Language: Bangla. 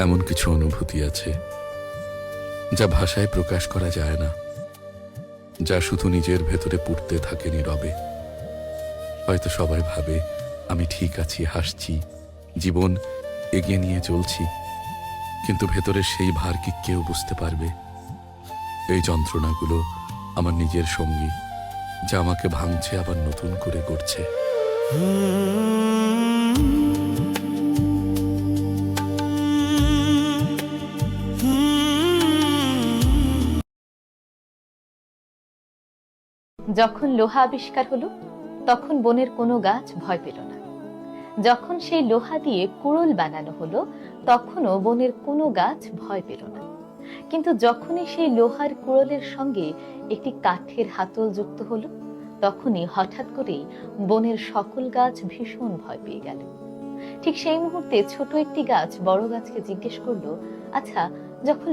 এমন কিছু অনুভূতি আছে যা ভাষায় প্রকাশ করা যায় না, যা শুধু নিজের ভেতরে পুড়তে থাকে নীরবে। হয়তো সবাই ভাবে আমি ঠিক আছি, হাসছি, জীবন এগিয়ে নিয়ে চলছি, কিন্তু ভেতরের সেই ভার কি কেউ বুঝতে পারবে? এই যন্ত্রণাগুলো আমার নিজের সঙ্গী, যা আমাকে ভাঙছে আবার নতুন করে গড়ছে। যখন লোহা আবিষ্কার হলো, তখন বনের কোনো গাছ ভয় পেল না। যখন সেই লোহা দিয়ে কুড়োল বানানো হলো, তখনও বনের কোনো গাছ ভয় পেল না। কিন্তু যখনই সেই লোহার কুড়োলের সঙ্গে একটি কাঠের হাতল যুক্ত হলো, তখনই হঠাৎ করেই বনের সকল গাছ ভীষণ ভয় পেয়ে গেল। ঠিক সেই মুহূর্তে ছোট একটি গাছ বড় গাছকে জিজ্ঞেস করলো, আচ্ছা, যখন